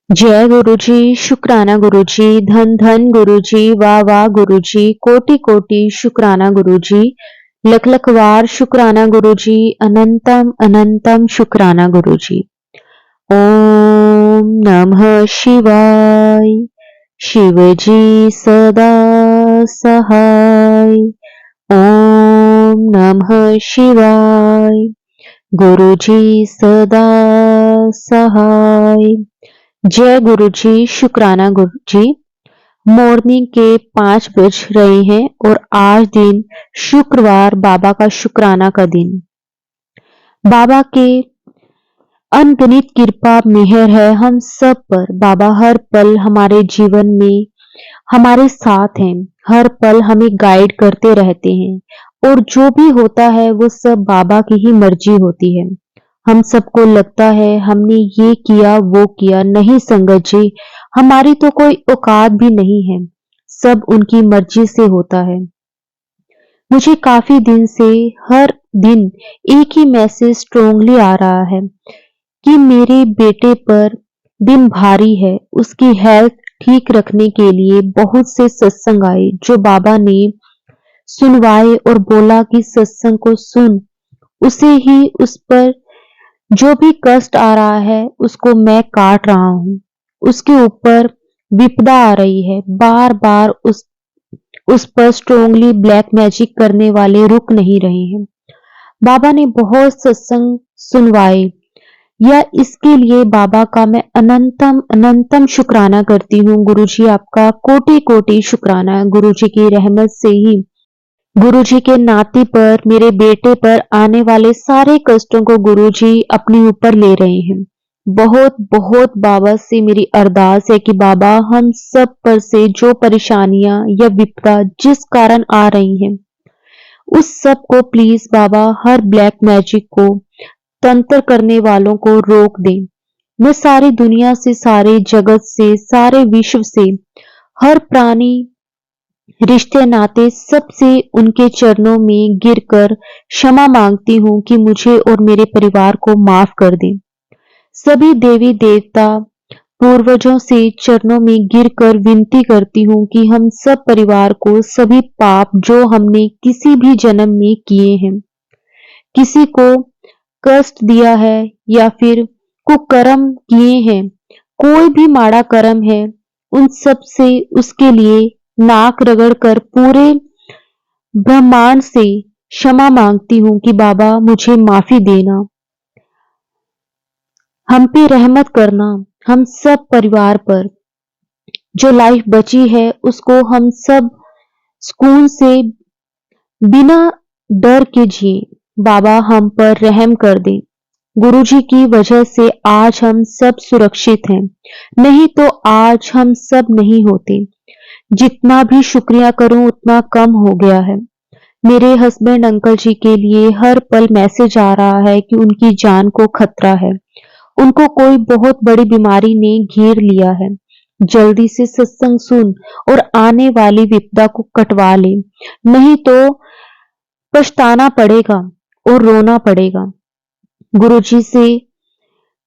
जय गुरु जी, शुक्राना गुरु जी, धन धन गुरु जी, वाह वाह गुरु जी, कोटि कोटि शुक्राना गुरु जी, लख लख वार शुक्राना गुरु जी, अनंतम अनंतम शुक्राना गुरु जी। ओम नमः शिवाय। शिव जी सदा सहाय। ओम नमः शिवाय। गुरु जी सदा सहाय। जय गुरु जी, शुक्राना गुरु जी। मॉर्निंग के 5 बज रहे हैं और आज दिन शुक्रवार, बाबा का शुक्राना का दिन। बाबा के अनगिनत कृपा मेहर है हम सब पर। बाबा हर पल हमारे जीवन में हमारे साथ हैं, हर पल हमें गाइड करते रहते हैं और जो भी होता है वो सब बाबा की ही मर्जी होती है। हम सबको लगता है हमने ये किया वो किया, नहीं संगत जी, हमारी तो कोई औकात भी नहीं है, सब उनकी मर्जी से होता है। मुझे काफी दिन से हर दिन एक ही मैसेज स्ट्रोंगली आ रहा है कि मेरे बेटे पर दिन भारी है। उसकी हेल्थ ठीक रखने के लिए बहुत से सत्संग आए जो बाबा ने सुनवाए और बोला कि सत्संग को सुन, उसे ही उस पर जो भी कष्ट आ रहा है उसको मैं काट रहा हूँ। उसके ऊपर विपदा आ रही है, बार बार उस पर स्ट्रोंगली ब्लैक मैजिक करने वाले रुक नहीं रहे हैं। बाबा ने बहुत सत्संग सुनवाए, या इसके लिए बाबा का मैं अनंतम अनंतम शुक्राना करती हूँ। गुरु जी आपका कोटि कोटि शुक्राना। गुरु जी की रहमत से ही गुरु जी के नाती पर, मेरे बेटे पर आने वाले सारे कष्टों को गुरु जी अपने ऊपर ले रहे हैं। बहुत बहुत बाबा से मेरी अरदास है कि बाबा हम सब पर से जो परेशानियां या विपदा जिस कारण आ रही हैं उस सब को please Baba her black magic को, तंत्र करने वालों को रोक दें। मैं सारी दुनिया से, सारे जगत से, सारे विश्व से, हर प्राणी, रिश्ते नाते सबसे उनके चरणों में गिरकर क्षमा मांगती हूँ कि मुझे और मेरे परिवार को माफ कर दें। सभी देवी देवता पूर्वजों से चरणों में गिरकर विनती करती हूँ कि हम सब परिवार को सभी पाप जो हमने किसी भी जन्म में किए हैं, किसी को कष्ट दिया है या फिर कुकर्म किए हैं, कोई भी माड़ा कर्म है, उन सब से उसके लिए नाक रगड़कर पूरे ब्रह्मांड से क्षमा मांगती हूँ कि बाबा मुझे माफी देना, हम पे रहमत करना, हम सब परिवार पर। जो लाइफ बची है उसको हम सब सुकून से बिना डर के जिए। बाबा हम पर रहम कर दे। गुरु जी की वजह से आज हम सब सुरक्षित हैं, नहीं तो आज हम सब नहीं होते। जितना भी शुक्रिया करूं उतना कम हो गया है। मेरे हस्बैंड अंकल जी के लिए हर पल मैसेज आ रहा है कि उनकी जान को खतरा है, उनको कोई बहुत बड़ी बीमारी ने घेर लिया है। जल्दी से सत्संग सुन और आने वाली विपदा को कटवा ले, नहीं तो पछताना पड़ेगा और रोना पड़ेगा। गुरुजी से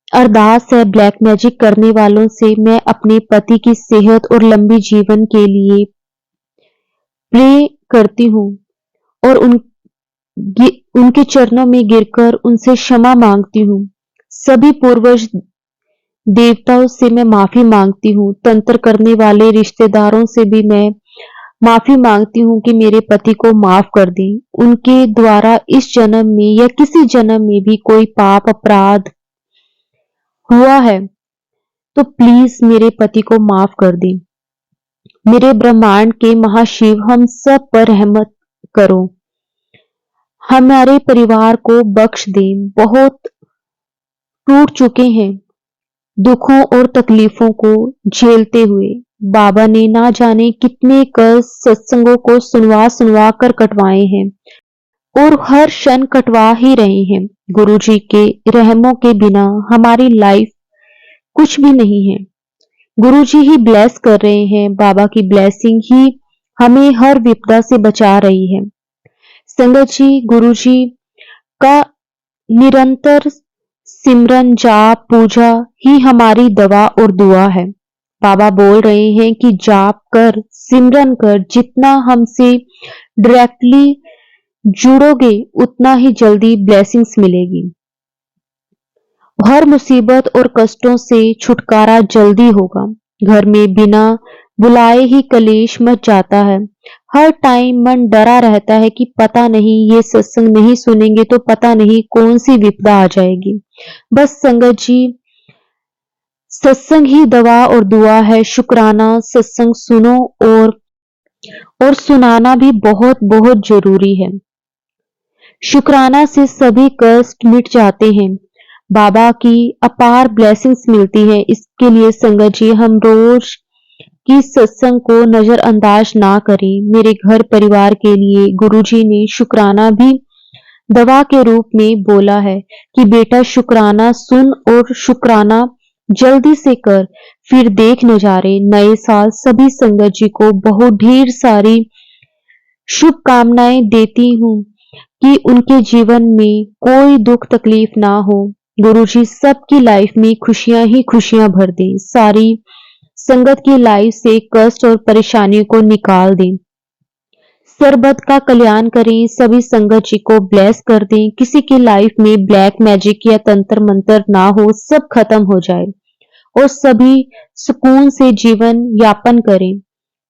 अरदास है, ब्लैक मैजिक करने वालों से मैं अपने पति की सेहत और लंबी जीवन के लिए प्रे करती हूँ और उनके चरणों में गिरकर उनसे क्षमा मांगती हूँ। सभी पूर्वज देवताओं से मैं माफी मांगती हूँ। तंत्र करने वाले रिश्तेदारों से भी मैं माफी मांगती हूँ कि मेरे पति को माफ कर दें। उनके द्वारा इस जन्म में या किसी जन्म में भी कोई पाप अपराध हुआ है तो प्लीज मेरे पति को माफ कर दें। मेरे ब्रह्मांड के महाशिव हम सब पर रहमत करो, हमारे परिवार को बख्श दें। बहुत टूट चुके हैं दुखों और तकलीफों को झेलते हुए। बाबा ने ना जाने कितने सत्संगों को सुनवा सुनवा कर कटवाए हैं और हर क्षण कटवा ही रहे हैं। गुरु जी के रहमों के बिना हमारी लाइफ कुछ भी नहीं है। गुरु जी ही ब्लेस कर रहे हैं, बाबा की ब्लेसिंग ही हमें हर विपदा से बचा रही है। संगत जी, गुरु जी का निरंतर सिमरन, जाप, पूजा ही हमारी दवा और दुआ है। बाबा बोल रहे हैं कि जाप कर, सिमरन कर, जितना हमसे डायरेक्टली जुड़ोगे उतना ही जल्दी ब्लेसिंग्स मिलेगी। हर मुसीबत और कष्टों से छुटकारा जल्दी होगा। घर में बिना बुलाए ही कलेश मच जाता है। हर टाइम मन डरा रहता है कि पता नहीं ये सत्संग नहीं सुनेंगे तो पता नहीं कौन सी विपदा आ जाएगी। बस संगत जी, सत्संग ही दवा और दुआ है। शुक्राना सत्संग सुनो और सुनाना भी बहुत बहुत जरूरी है। शुक्राना से सभी कष्ट मिट जाते हैं। बाबा की अपार ब्लेसिंग्स मिलती है। इसके लिए संगत जी हम रोज की सत्संग को नजरअंदाज ना करें। मेरे घर परिवार के लिए गुरुजी ने शुक्राना भी दवा के रूप में बोला है कि बेटा शुक्राना सुन और शुक्राना जल्दी से कर, फिर देख नजारे। नए साल सभी संगत जी को बहुत ढेर सारी शुभकामनाएं देती हूँ कि उनके जीवन में कोई दुख तकलीफ ना हो। गुरुजी सबकी लाइफ में खुशियां ही खुशियां भर दें। सारी संगत की लाइफ से कष्ट और परेशानी को निकाल दें। सरबत का कल्याण करें। सभी संगत जी को ब्लेस कर दें। किसी की लाइफ में ब्लैक मैजिक या तंत्र मंत्र ना हो, सब खत्म हो जाए और सभी सुकून से जीवन यापन करें।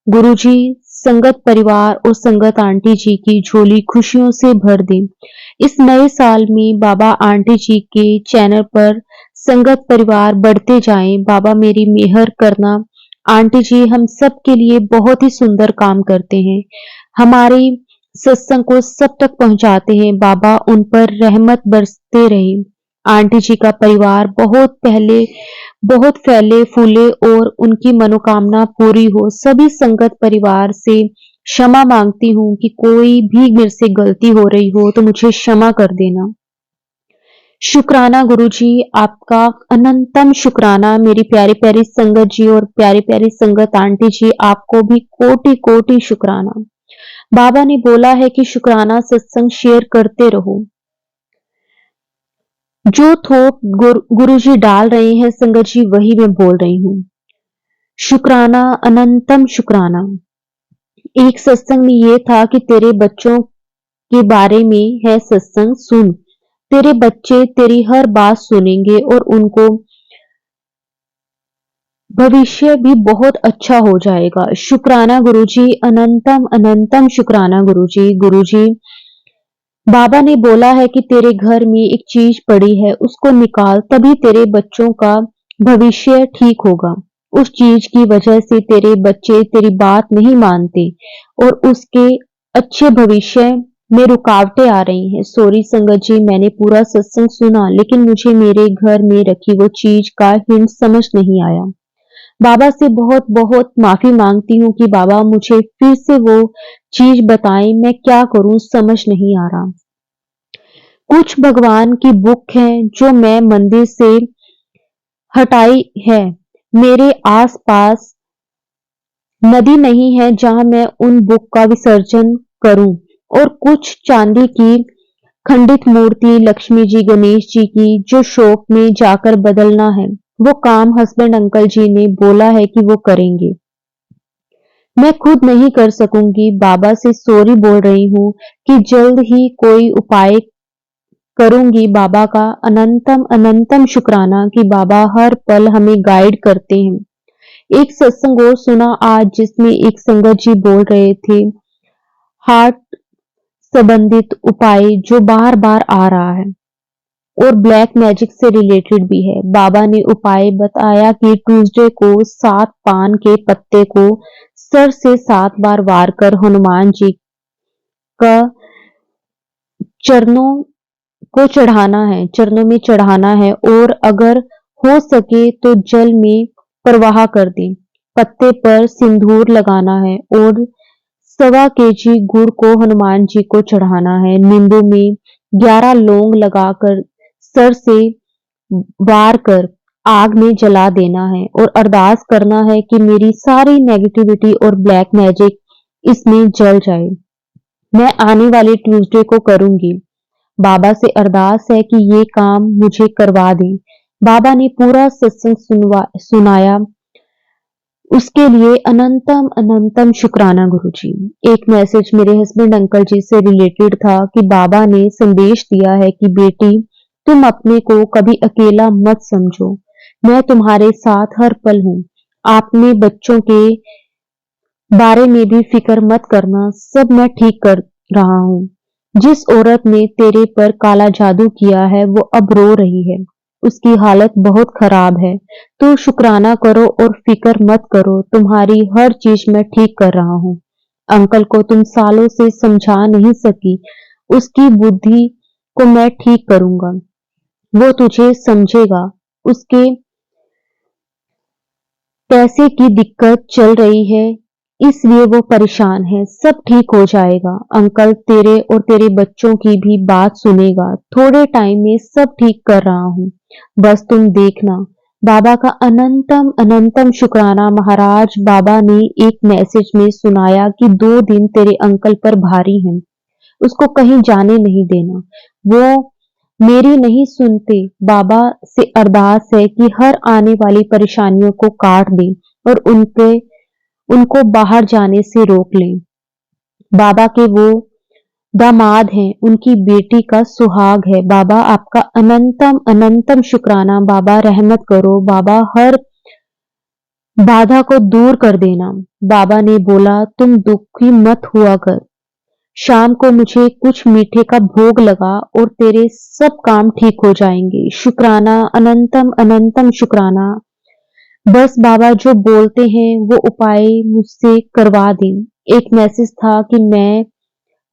गुरुजी संगत परिवार और संगत आंटी जी की झोली खुशियों से भर दें। इस नए साल में बाबा आंटी जी के चैनल पर संगत परिवार बढ़ते जाएं। बाबा मेरी मेहर करना। आंटी जी हम सब के लिए बहुत ही सुंदर काम करते हैं। हमारी सत्संग को सब तक पहुंचाते हैं। बाबा उन पर रहमत बरसते रहे। आंटी जी का परिवार बहुत फैले फूले और उनकी मनोकामना पूरी हो। सभी संगत परिवार से क्षमा मांगती हूँ कि कोई भी मेरे से गलती हो रही हो तो मुझे क्षमा कर देना। शुक्राना गुरुजी, आपका अनंतम शुक्राना। मेरी प्यारी प्यारी संगत जी और प्यारी प्यारी संगत आंटी जी, आपको भी कोटि कोटि शुक्राना। बाबा ने बोला है कि शुक्राना सत्संग शेयर करते रहो। जो थोप गुरुजी डाल रहे हैं संगत जी वही मैं बोल रही हूँ। शुक्राना, अनंतम शुक्राना। एक सत्संग में ये था कि तेरे बच्चों के बारे में है सत्संग, सुन। तेरे बच्चे तेरी हर बात सुनेंगे और उनको भविष्य भी बहुत अच्छा हो जाएगा। शुक्राना गुरुजी, अनंतम अनंतम शुक्राना गुरुजी। गुरुजी बाबा ने बोला है कि तेरे घर में एक चीज पड़ी है, उसको निकाल, तभी तेरे बच्चों का भविष्य ठीक होगा। उस चीज की वजह से तेरे बच्चे तेरी बात नहीं मानते और उसके अच्छे भविष्य में रुकावटें आ रही हैं। सॉरी संगत जी, मैंने पूरा सत्संग सुना लेकिन मुझे मेरे घर में रखी वो चीज का हिंट समझ नहीं आया। बाबा से बहुत बहुत माफी मांगती हूँ कि बाबा मुझे फिर से वो चीज बताएं। मैं क्या करूं समझ नहीं आ रहा। कुछ भगवान की बुक है जो मैं मंदिर से हटाई है। मेरे आसपास नदी नहीं है जहां मैं उन बुक का विसर्जन करूं। और कुछ चांदी की खंडित मूर्ति लक्ष्मी जी गणेश जी की जो शॉप में जाकर बदलना है। वो काम हस्बैंड अंकल जी ने बोला है कि वो करेंगे। मैं खुद नहीं कर सकूंगी। बाबा से सॉरी बोल रही हूँ कि जल्द ही कोई उपाय करूंगी। बाबा का अनंतम अनंतम शुक्राना कि बाबा हर पल हमें गाइड करते हैं। एक सत्संग और सुना आज जिसमें एक संगत जी बोल रहे थे हार्ट संबंधित उपाय जो बार बार आ रहा है और ब्लैक मैजिक से रिलेटेड भी है। बाबा ने उपाय बताया कि ट्यूसडे को 7 पान के पत्ते को सर से 7 बार वार कर हनुमान जी का चरणों को चढ़ाना है, चरणों में चढ़ाना है और अगर हो सके तो जल में प्रवाह कर दें। पत्ते पर सिंदूर लगाना है और 1.25 kg गुड़ को हनुमान जी को चढ़ाना है। नींबू में 11 लौंग लगाकर सर से वार कर आग में जला देना है और अरदास करना है कि मेरी सारी नेगेटिविटी और ब्लैक मैजिक इसमें जल जाए। मैं आने वाले ट्यूसडे को करूंगी। बाबा से अरदास है कि ये काम मुझे करवा दें। बाबा ने पूरा सत्संग सुनाया। उसके लिए अनंतम अनंतम शुक्राना गुरुजी। एक मैसेज मेरे हस्बैंड अंकल जी से रिलेटेड था कि बाबा ने संदेश दिया है कि बेटी, तुम अपने को कभी अकेला मत समझो। मैं तुम्हारे साथ हर पल हूँ। आपने बच्चों के बारे में भी फिक्र मत करना, सब मैं ठीक कर रहा हूँ। जिस औरत ने तेरे पर काला जादू किया है वो अब रो रही है। उसकी हालत बहुत खराब है। तो शुक्राना करो और फिक्र मत करो, तुम्हारी हर चीज मैं ठीक कर रहा हूँ। अंकल को तुम सालों से समझा नहीं सकी, उसकी बुद्धि को मैं ठीक करूंगा। वो तुझे समझेगा। उसके पैसे की दिक्कत चल रही है, इसलिए वो परेशान है। सब ठीक हो जाएगा। अंकल तेरे और तेरे बच्चों की भी बात सुनेगा। थोड़े टाइम में सब ठीक कर रहा हूँ, बस तुम देखना। बाबा का अनंतम अनंतम शुक्राना। महाराज बाबा ने एक मैसेज में सुनाया कि 2 दिन तेरे अंकल पर भारी हैं, उसको कहीं जाने नहीं देना। वो मेरी नहीं सुनते। बाबा से अरदास है कि हर आने वाली परेशानियों को काट दे और उनको बाहर जाने से रोक ले। बाबा के वो दामाद हैं, उनकी बेटी का सुहाग है। बाबा आपका अनंतम अनंतम शुक्राना। बाबा रहमत करो। बाबा हर बाधा को दूर कर देना। बाबा ने बोला तुम दुखी मत हुआ कर। शाम को मुझे कुछ मीठे का भोग लगा और तेरे सब काम ठीक हो जाएंगे। शुक्राना, अनंतम अनंतम शुक्राना। बस बाबा जो बोलते हैं वो उपाय मुझसे करवा दें। एक मैसेज था कि मैं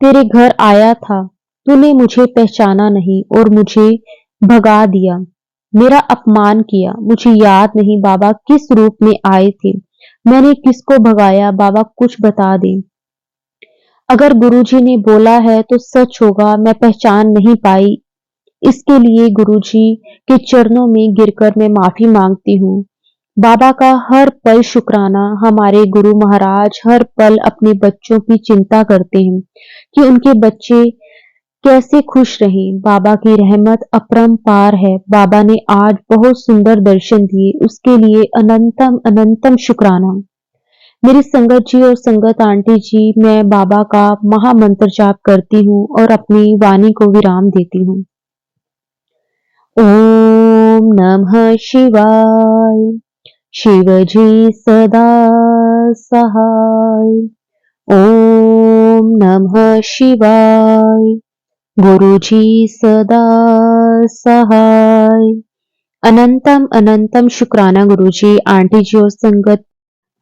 तेरे घर आया था, तूने मुझे पहचाना नहीं और मुझे भगा दिया, मेरा अपमान किया। मुझे याद नहीं बाबा किस रूप में आए थे, मैंने किसको भगाया। बाबा कुछ बता दें। अगर गुरुजी ने बोला है तो सच होगा। मैं पहचान नहीं पाई, इसके लिए गुरुजी के चरणों में गिरकर मैं माफी मांगती हूँ। बाबा का हर पल शुक्राना। हमारे गुरु महाराज हर पल अपने बच्चों की चिंता करते हैं कि उनके बच्चे कैसे खुश रहें। बाबा की रहमत अपरंपार है। बाबा ने आज बहुत सुंदर दर्शन दिए, उसके लिए अनंतम अनंतम शुक्राना। मेरी संगत जी और संगत आंटी जी, मैं बाबा का महामंत्र जाप करती हूँ और अपनी वाणी को विराम देती हूँ। ओम नमः शिवाय। शिवजी सदा सहाय। ओम नमः शिवाय। गुरुजी सदा सहाय। अनंतम अनंतम शुक्राना गुरुजी, आंटी जी और संगत,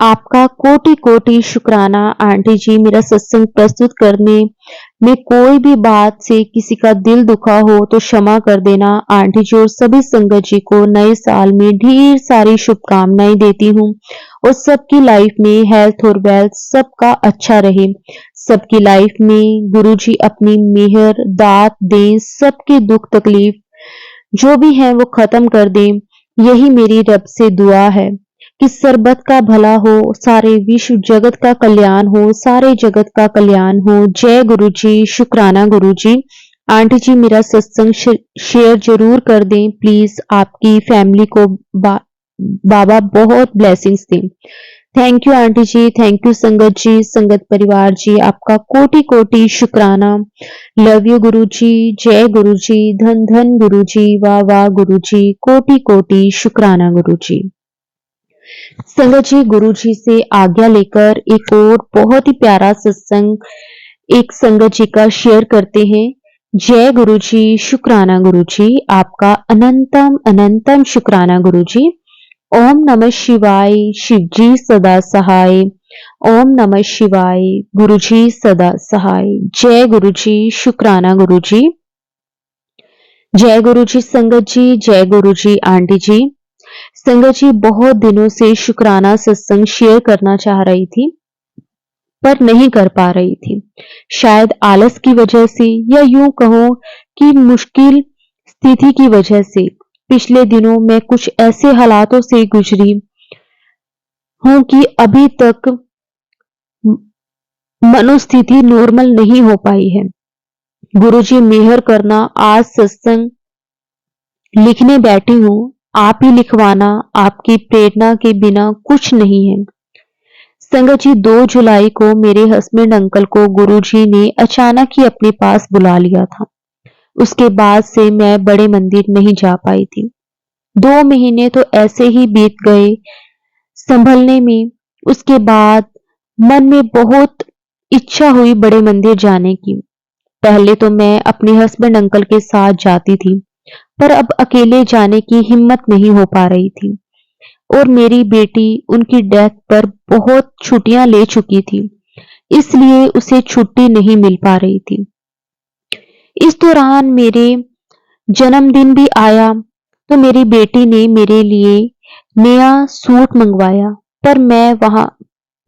आपका कोटि कोटि शुक्राना। आंटी जी, मेरा सत्संग प्रस्तुत करने में कोई भी बात से किसी का दिल दुखा हो तो क्षमा कर देना। आंटी जी और सभी संगत जी को नए साल में ढेर सारी शुभकामनाएं देती हूँ और सबकी लाइफ में हेल्थ और वेल्थ सबका अच्छा रहे। सबकी लाइफ में गुरु जी अपनी मेहर दात दें, सबके दुख तकलीफ जो भी है वो खत्म कर दें। यही मेरी रब से दुआ है कि सरबत का भला हो, सारे विश्व जगत का कल्याण हो, सारे जगत का कल्याण हो। जय गुरु जी। शुक्राना गुरु जी। आंटी जी, मेरा सत्संग शेयर जरूर कर दें प्लीज। आपकी फैमिली को बाबा बहुत ब्लेसिंग्स दें। Thank you aunty ji, thank you sangat ji, संगत परिवार जी, आपका कोटि कोटि शुक्राना। लव यू गुरु जी। जय गुरु जी। धन धन गुरु जी। वाह वाह गुरु जी। कोटि कोटि शुक्राना गुरु जी। संगत जी, गुरु जी से आज्ञा लेकर एक और बहुत ही प्यारा सत्संग एक संगत जी का शेयर करते हैं। जय गुरु जी। शुक्राना गुरु जी, आपका अनंतम अनंतम शुक्राना गुरु जी। ओम नमः शिवाय। शिव जी सदा सहाय। ओम नमः शिवाय। गुरु जी सदा सहाय। जय गुरु जी। शुक्राना गुरु जी। जय गुरु जी संगत जी। जय गुरु जी आंटी जी। संगत जी, बहुत दिनों से शुक्राना सत्संग शेयर करना चाह रही थी पर नहीं कर पा रही थी। शायद आलस की वजह से या यूं कहो कि मुश्किल स्थिति की वजह से। पिछले दिनों मैं कुछ ऐसे हालातों से गुजरी हूं कि अभी तक मनोस्थिति नॉर्मल नहीं हो पाई है। गुरुजी मेहर करना, आज सत्संग लिखने बैठी हूँ, आप ही लिखवाना, आपकी प्रेरणा के बिना कुछ नहीं है। संगत जी, 2 जुलाई को मेरे हस्बैंड अंकल को गुरुजी ने अचानक ही अपने पास बुला लिया था। उसके बाद से मैं बड़े मंदिर नहीं जा पाई थी। 2 महीने तो ऐसे ही बीत गए संभलने में। उसके बाद मन में बहुत इच्छा हुई बड़े मंदिर जाने की। पहले तो मैं अपने हस्बैंड अंकल के साथ जाती थी, पर अब अकेले जाने की हिम्मत नहीं हो पा रही थी। और मेरी बेटी उनकी डेथ पर बहुत छुट्टियां ले चुकी थी, इसलिए उसे छुट्टी नहीं मिल पा रही थी। इस दौरान मेरे जन्मदिन भी आया, तो मेरी बेटी ने मेरे लिए नया सूट मंगवाया, पर मैं वहां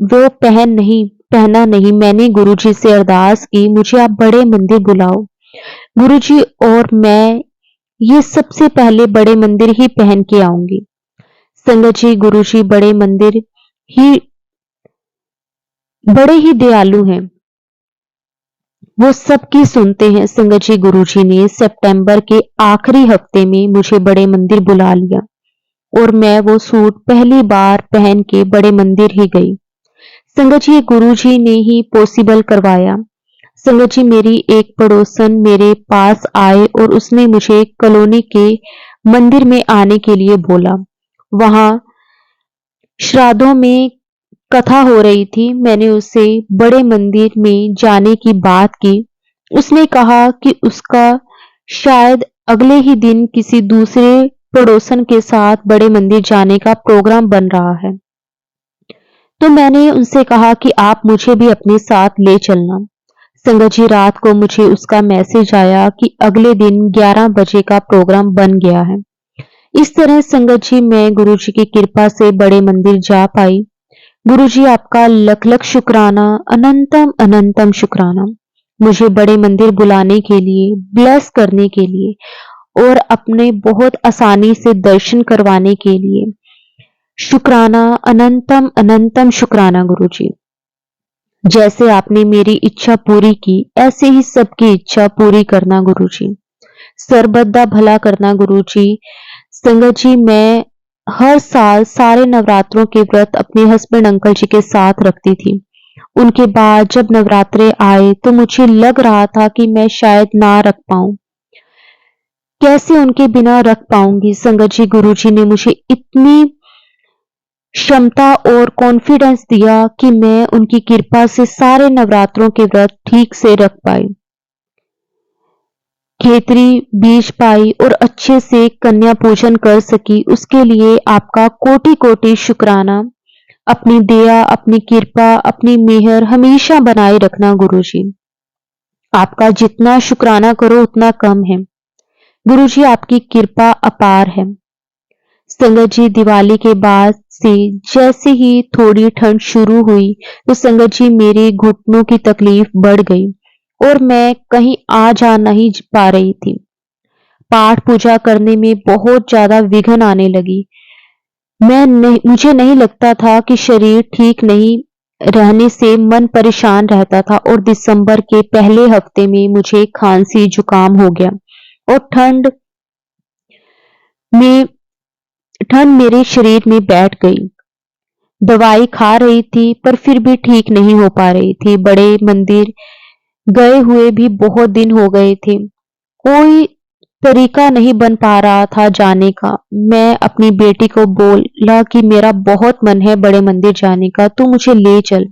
वो पहना नहीं। मैंने गुरुजी से अरदास की, मुझे आप बड़े मंदिर बुलाओ गुरुजी, और मैं ये सबसे पहले बड़े मंदिर ही पहन के आऊंगी। संगत जी, गुरुजी ही बड़े ही दयालु हैं, वो सबकी सुनते हैं। संगत जी, गुरुजी ने सितंबर के आखिरी हफ्ते में मुझे बड़े मंदिर बुला लिया और मैं वो सूट पहली बार पहन के बड़े मंदिर ही गई। संगत जी, गुरुजी ने ही पॉसिबल करवाया। संगत जी, मेरी एक पड़ोसन मेरे पास आए और उसने मुझे कॉलोनी के मंदिर में आने के लिए बोला। वहां श्राद्धों में कथा हो रही थी। मैंने उससे बड़े मंदिर में जाने की बात की। उसने कहा कि उसका शायद अगले ही दिन किसी दूसरे पड़ोसन के साथ बड़े मंदिर जाने का प्रोग्राम बन रहा है। तो मैंने उनसे कहा कि आप मुझे भी अपने साथ ले चलना। संगत जी, रात को मुझे उसका मैसेज आया कि अगले दिन 11 बजे का प्रोग्राम बन गया है। इस तरह संगत जी, मैं गुरुजी की कृपा से बड़े मंदिर जा पाई। गुरुजी, आपका लख लख शुक्राना, अनंतम अनंतम शुक्राना, मुझे बड़े मंदिर बुलाने के लिए, ब्लेस करने के लिए और अपने बहुत आसानी से दर्शन करवाने के लिए। शुक्राना, अनंतम अनंतम शुक्राना गुरुजी। जैसे आपने मेरी इच्छा पूरी की, ऐसे ही सबकी इच्छा पूरी करना गुरुजी। सर्वदा भला करना गुरुजी। संगत जी, मैं हर साल सारे नवरात्रों के व्रत अपने हस्बैंड अंकल जी के साथ रखती थी। उनके बाद जब नवरात्रे आए तो मुझे लग रहा था कि मैं शायद ना रख पाऊं। कैसे उनके बिना रख पाऊंगी। संगत जी, गुरुजी ने मुझे इतनी क्षमता और कॉन्फिडेंस दिया कि मैं उनकी कृपा से सारे नवरात्रों के व्रत ठीक से रख पाई, खेतरी बीज पाई और अच्छे से कन्या पूजन कर सकी। उसके लिए आपका कोटि कोटि शुक्राना। अपनी दया, अपनी कृपा, अपनी मेहर हमेशा बनाए रखना गुरुजी। आपका जितना शुक्राना करो उतना कम है। गुरुजी, आपकी कृपा अपार है। संगत जी, दिवाली के बाद से जैसे ही थोड़ी ठंड शुरू हुई तो संगत जी, मेरे घुटनों की तकलीफ बढ़ गई और मैं कहीं आ जा नहीं पा रही थी। पाठ पूजा करने में बहुत ज्यादा विघ्न आने लगी। मुझे नहीं लगता था कि शरीर ठीक नहीं रहने से मन परेशान रहता था और दिसंबर के पहले हफ्ते में मुझे खांसी जुकाम हो गया और में ठंड मेरे शरीर में बैठ गई। दवाई खा रही थी पर फिर भी ठीक नहीं हो पा रही थी। बड़े मंदिर गए हुए भी बहुत दिन हो गए थे, कोई तरीका नहीं बन पा रहा था जाने का। मैं अपनी बेटी को बोला कि मेरा बहुत मन है बड़े मंदिर जाने का, तू मुझे ले चल।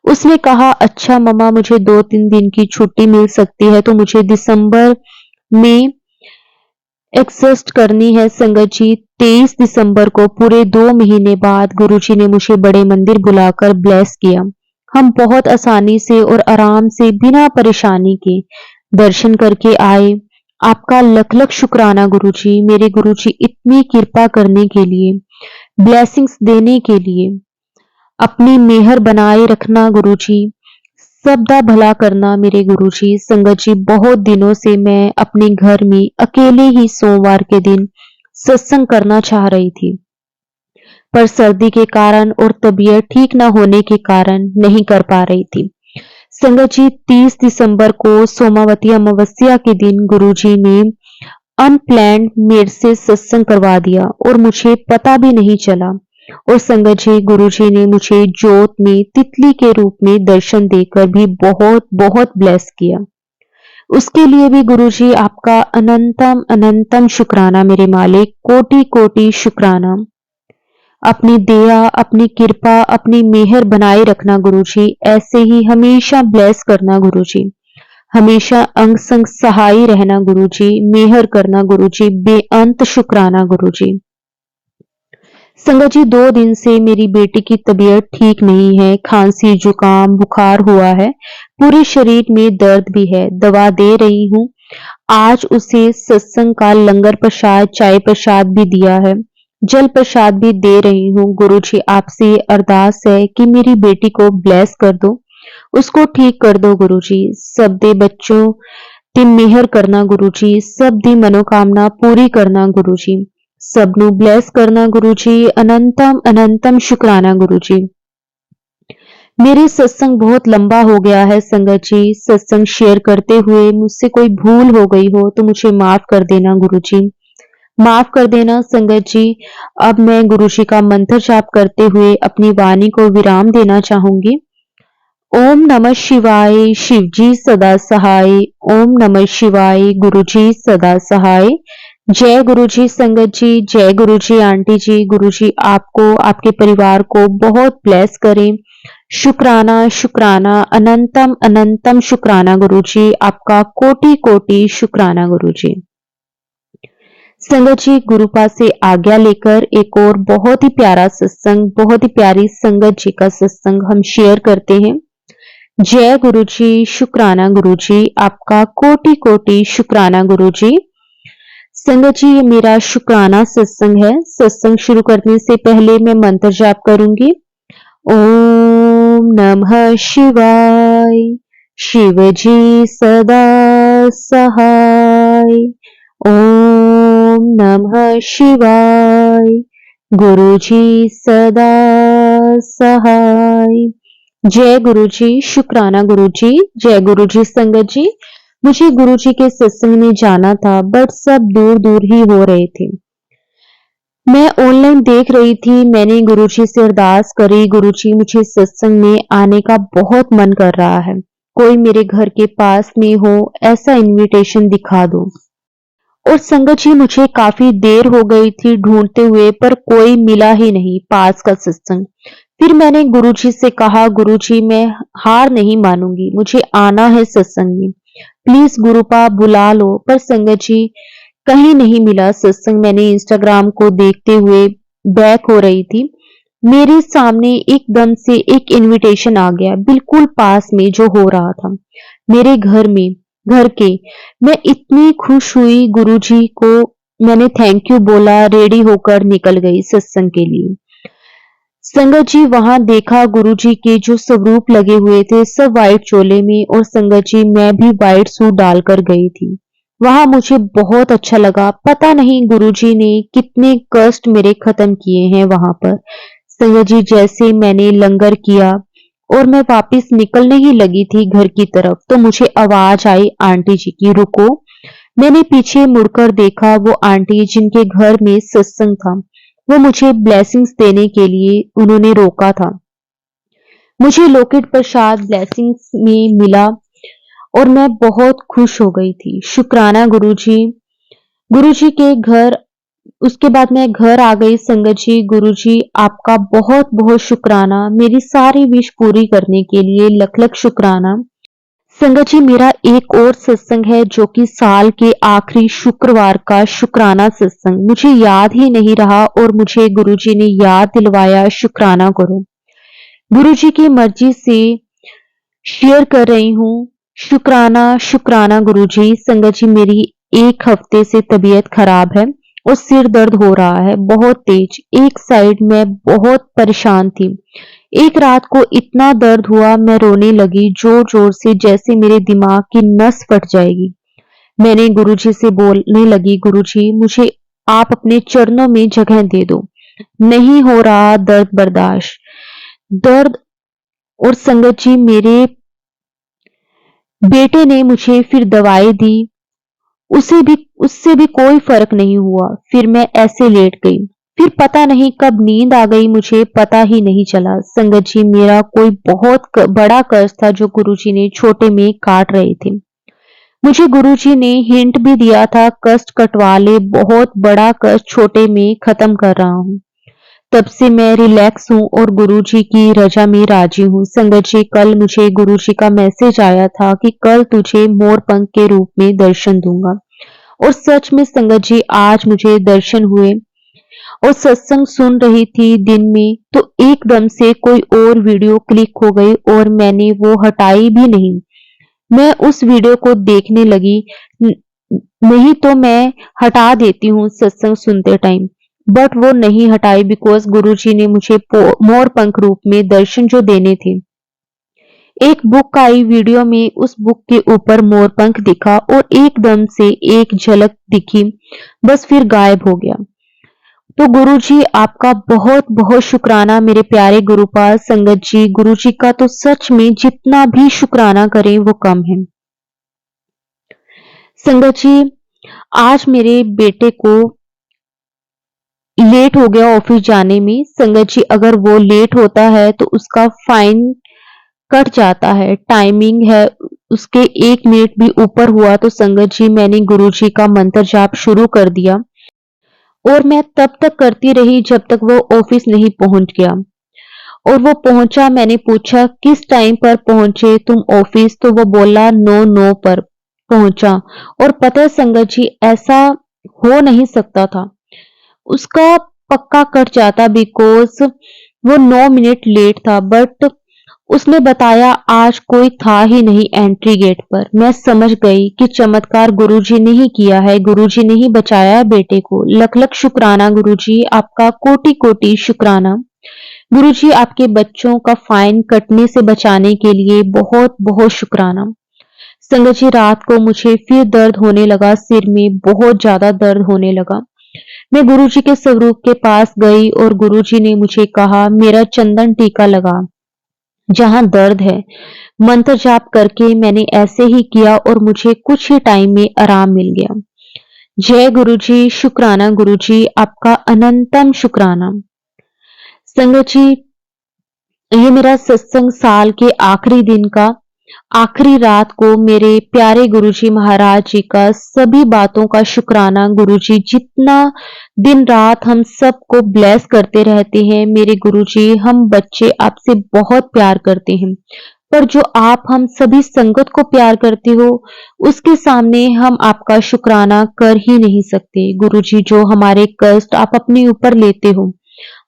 उसने कहा, अच्छा मम्मा, मुझे 2-3 दिन की छुट्टी मिल सकती है तो मुझे दिसंबर में एडजस्ट करनी है। संगत जी, 23 दिसंबर को पूरे 2 महीने बाद गुरुजी ने मुझे बड़े मंदिर बुलाकर ब्लेस किया। हम बहुत आसानी से और आराम से बिना परेशानी के दर्शन करके आए। आपका लख लख शुक्राना गुरुजी। मेरे गुरुजी, इतनी कृपा करने के लिए, ब्लेसिंग्स देने के लिए, अपनी मेहर बनाए रखना गुरुजी। सबदा भला करना मेरे गुरुजी। संगत जी, बहुत दिनों से मैं अपने घर में अकेले ही सोमवार के दिन सत्संग करना चाह रही थी, पर सर्दी के कारण और तबीयत ठीक न होने के कारण नहीं कर पा रही थी। संगत जी 30 दिसंबर को सोमावती अमावस्या के दिन गुरुजी ने अनप्लैन्ड मेरे से सत्संग करवा दिया और मुझे पता भी नहीं चला। और संगत जी गुरुजी ने मुझे जोत में तितली के रूप में दर्शन देकर भी बहुत बहुत ब्लेस किया। उसके लिए भी गुरुजी आपका अनंतम अनंतम शुक्राना मेरे मालिक, कोटि कोटि शुक्राना। अपनी दया, अपनी कृपा, अपनी मेहर बनाए रखना गुरुजी, ऐसे ही हमेशा ब्लेस करना गुरुजी, हमेशा अंग संग सहाय रहना गुरुजी, मेहर करना गुरुजी, बेअंत शुक्राना गुरुजी। संगत जी 2 दिन से मेरी बेटी की तबीयत ठीक नहीं है, खांसी, जुकाम, बुखार हुआ है, पूरे शरीर में दर्द भी है, दवा दे रही हूँ। आज उसे सत्संग का लंगर प्रसाद, चाय प्रसाद भी दिया है, जल प्रसाद भी दे रही हूँ। गुरुजी आपसे ये अरदास है कि मेरी बेटी को ब्लेस कर दो, उसको ठीक कर दो गुरुजी, सब दे बच्चों ती मेहर करना गुरुजी, सब दी मनोकामना पूरी करना गुरुजी, सबनू ब्लेस करना गुरुजी, अनंतम अनंतम शुक्राना गुरुजी। मेरे सत्संग बहुत लंबा हो गया है संगत जी, सत्संग शेयर करते हुए मुझसे कोई भूल हो गई हो तो मुझे माफ कर देना गुरुजी, माफ कर देना संगत जी। अब मैं गुरुजी का मंत्र जाप करते हुए अपनी वाणी को विराम देना चाहूंगी। ओम नमः शिवाय, शिवजी सदा सहाय। ओम नमः शिवाय, गुरुजी सदा सहाय। जय गुरुजी संगत जी, जय गुरुजी आंटी जी। गुरुजी आपको, आपके परिवार को बहुत ब्लेस करें। शुक्राना शुक्राना, अनंतम अनंतम शुक्राना गुरुजी, आपका कोटि कोटि शुक्राना गुरुजी। संगत जी गुरुपा से आज्ञा लेकर एक और बहुत ही प्यारा सत्संग, बहुत ही प्यारी संगत जी का सत्संग हम शेयर करते हैं। जय गुरुजी, शुक्राना गुरुजी, आपका कोटि कोटि शुक्राना गुरुजी। संगत जी ये मेरा शुक्राना सत्संग है। सत्संग शुरू करने से पहले मैं मंत्र जाप करूंगी। ओम नमः शिवाय, शिवजी सदा सहाय। ओम नमः शिवाय, गुरुजी सदा सहाय। जय गुरुजी, शुक्राना गुरुजी, जय गुरुजी संगत जी। मुझे गुरुजी के सत्संग में जाना था बट सब दूर दूर ही हो रहे थे। मैं ऑनलाइन देख रही थी, मैंने गुरुजी से अरदास करी, गुरुजी मुझे सत्संग में आने का बहुत मन कर रहा है, कोई मेरे घर के पास में हो ऐसा इनविटेशन दिखा दो। और संगत जी मुझे काफी देर हो गई थी ढूंढते हुए पर कोई मिला ही नहीं पास का सत्संग। फिर मैंने गुरुजी से कहा गुरुजी मैं हार नहीं मानूंगी, मुझे आना है सत्संग में, प्लीज गुरुपा बुला लो। पर संगत जी कहीं नहीं मिला सत्संग। मैंने इंस्टाग्राम को देखते हुए बैक हो रही थी, मेरे सामने एकदम से एक इनविटेशन आ गया बिल्कुल पास में जो हो रहा था मेरे घर में, घर के। मैं इतनी खुश हुई, गुरुजी को मैंने थैंक यू बोला, रेडी होकर निकल गई सत्संग के लिए। संगत जी वहां देखा गुरुजी के जो स्वरूप लगे हुए थे सब वाइट चोले में, और संगत जी मैं भी वाइट सूट डालकर गई थी। वहां मुझे बहुत अच्छा लगा, पता नहीं गुरुजी ने कितने कष्ट मेरे खत्म किए हैं वहां पर। संगत जी जैसे मैंने लंगर किया और मैं वापस निकलने ही लगी थी घर की तरफ तो मुझे आवाज आई आंटी जी की, रुको। मैंने पीछे मुड़कर देखा, वो आंटी जिनके घर में सत्संग था वो मुझे ब्लेसिंग्स देने के लिए उन्होंने रोका था। मुझे लॉकेट प्रसाद ब्लेसिंग्स में मिला और मैं बहुत खुश हो गई थी। शुक्राना गुरुजी। गुरुजी के घर, उसके बाद मैं घर आ गई संगत जी। गुरुजी आपका बहुत बहुत शुक्राना, मेरी सारी विश पूरी करने के लिए लख लख शुक्राना। संगत जी मेरा एक और सत्संग है जो कि साल के आखिरी शुक्रवार का शुक्राना सत्संग, मुझे याद ही नहीं रहा और मुझे गुरुजी ने याद दिलवाया शुक्राना करो। गुरुजी की मर्जी से शेयर कर रही हूँ। शुक्राना शुक्राना गुरुजी। संगत जी मेरी 1 हफ्ते से तबीयत खराब है और सिर दर्द हो रहा है बहुत तेज, एक साइड में बहुत परेशान थी। एक रात को इतना दर्द हुआ मैं रोने लगी जोर जोर से जैसे मेरे दिमाग की नस फट जाएगी। मैंने गुरुजी से बोलने लगी, गुरुजी मुझे आप अपने चरणों में जगह दे दो, नहीं हो रहा दर्द बर्दाश्त। दर्द और संगत जी मेरे बेटे ने मुझे फिर दवाई दी, उससे भी कोई फर्क नहीं हुआ। फिर मैं ऐसे लेट गई। फिर पता नहीं कब नींद आ गई, मुझे पता ही नहीं चला। संगत जी, मेरा कोई बहुत बड़ा कर्ज था जो गुरुजी ने छोटे में काट रहे थे। मुझे गुरुजी ने हिंट भी दिया था, कष्ट कटवा ले, बहुत बड़ा कष्ट छोटे में खत्म कर रहा हूँ। तब से मैं रिलैक्स हूँ और गुरुजी की रजा में राजी हूँ। संगत जी, कल मुझे गुरुजी का मैसेज आया था कि कल तुझे मोर पंख के रूप में दर्शन दूंगा। और सच में संगत जी, आज मुझे दर्शन हुए। और सत्संग सुन रही थी दिन में, तो एकदम से कोई और वीडियो क्लिक हो गई और मैंने वो हटाई भी नहीं। मैं उस वीडियो को देखने लगी। नहीं तो मैं हटा देती हूँ सत्संग सुनते टाइम, बट वो नहीं हटाई, बिकॉज गुरुजी ने मुझे मोर पंख रूप में दर्शन जो देने थे। एक बुक आई, वीडियो में उस बुक के ऊपर मोर पंख दिखा और एकदम से एक झलक दिखी, बस फिर गायब हो गया। तो गुरुजी, आपका बहुत बहुत शुक्राना मेरे प्यारे गुरुपाल संगत जी। गुरुजी का तो सच में जितना भी शुक्राना करें वो कम है। संगत जी, आज मेरे बेटे को लेट हो गया ऑफिस जाने में। संगत जी, अगर वो लेट होता है तो उसका फाइन कट जाता है। टाइमिंग है उसके 1 मिनट भी ऊपर हुआ तो संगत जी, मैंने गुरुजी का मंत्र जाप शुरू कर दिया और मैं तब तक करती रही जब तक वो ऑफिस नहीं पहुंच गया। और वो पहुंचा, मैंने पूछा किस टाइम पर पहुंचे तुम ऑफिस, तो वो बोला 9 पर पहुंचा। और पता है संगत जी, ऐसा हो नहीं सकता था, उसका पक्का कट जाता, बिकॉज वो 9 मिनट लेट था। बट उसने बताया आज कोई था ही नहीं एंट्री गेट पर। मैं समझ गई कि चमत्कार गुरुजी ने ही किया है, गुरुजी ने ही बचाया है बेटे को। लख लख शुक्राना गुरुजी, आपका कोटि कोटि शुक्राना। गुरुजी, आपके बच्चों का फाइन कटने से बचाने के लिए बहुत बहुत शुक्राना। संगत जी, रात को मुझे फिर दर्द होने लगा, सिर में बहुत ज्यादा दर्द होने लगा। मैं गुरुजी के स्वरूप के पास गई और गुरुजी ने मुझे कहा मेरा चंदन टीका लगा जहां दर्द है। मंत्र जाप करके मैंने ऐसे ही किया और मुझे कुछ ही टाइम में आराम मिल गया। जय गुरुजी, शुक्राना गुरुजी, आपका अनंतम शुक्राना। संगत जी, ये मेरा सत्संग साल के आखिरी दिन का, आखिरी रात को मेरे प्यारे गुरुजी महाराज जी का सभी बातों का शुक्राना। गुरुजी, जितना दिन रात हम सबको ब्लेस करते रहते हैं मेरे गुरुजी, हम बच्चे आपसे बहुत प्यार करते हैं, पर जो आप हम सभी संगत को प्यार करते हो उसके सामने हम आपका शुक्राना कर ही नहीं सकते। गुरुजी, जो हमारे कष्ट आप अपने ऊपर लेते हो,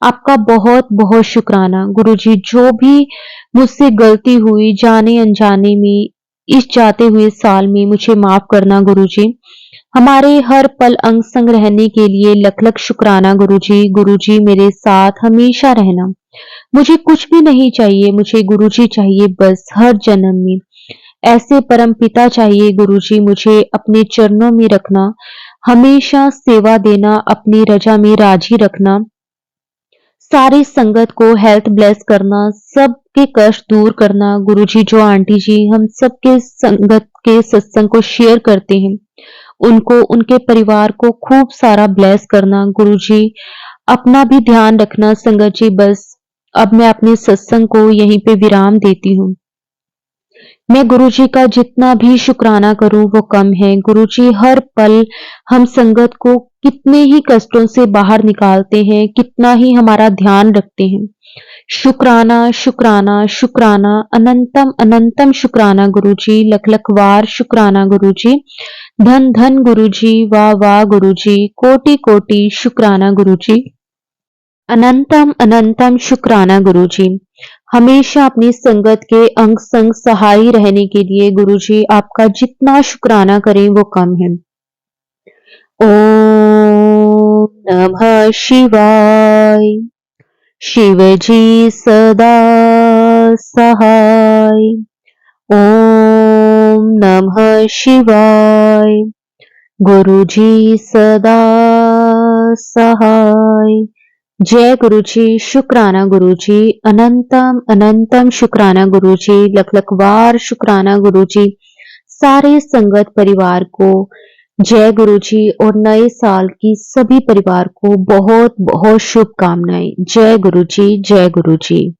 आपका बहुत बहुत शुक्राना। गुरुजी, जो भी मुझसे गलती हुई जाने अनजाने में इस जाते हुए साल में, मुझे माफ करना गुरुजी। हमारे हर पल अंग संग रहने के लिए लख लख शुक्राना गुरुजी। गुरुजी, मेरे साथ हमेशा रहना। मुझे कुछ भी नहीं चाहिए, मुझे गुरुजी चाहिए बस, हर जन्म में ऐसे परम पिता चाहिए गुरुजी। मुझे अपने चरणों में रखना, हमेशा सेवा देना, अपनी रजा में राजी रखना, सारी संगत को हेल्थ ब्लेस करना, सबके कष्ट दूर करना। गुरुजी, जो आंटी जी हम सबके संगत के सत्संग को शेयर करते हैं, उनको, उनके परिवार को खूब सारा ब्लेस करना। गुरुजी, अपना भी ध्यान रखना। संगत जी, बस अब मैं अपने सत्संग को यहीं पे विराम देती हूँ। मैं गुरुजी का जितना भी शुक्राना करूं वो कम है। गुरुजी, हर पल हम संगत को कितने ही कष्टों से बाहर निकालते हैं, कितना ही हमारा ध्यान रखते हैं। शुक्राना शुक्राना शुक्राना, अनंतम अनंतम शुक्राना गुरुजी, लख लख वार शुक्राना गुरुजी। धन धन गुरुजी, वाह वाह गुरुजी, कोटि कोटि शुक्राना गुरुजी। अनंतम अनंतम शुक्राना गुरुजी। हमेशा अपनी संगत के अंग संग सहाय रहने के लिए गुरुजी, आपका जितना शुक्राना करें वो कम है। ओम नमः शिवाय। शिवजी सदा सहाय। ओम नमः शिवाय। गुरुजी सदा सहाय। जय गुरुजी, शुक्राना गुरुजी, अनंतम अनंतम शुक्राना गुरुजी, लख लख वार शुक्राना गुरुजी। सारे संगत परिवार को जय गुरु जी और नए साल की सभी परिवार को बहुत बहुत शुभकामनाएं। जय गुरु जी, जय गुरु जी।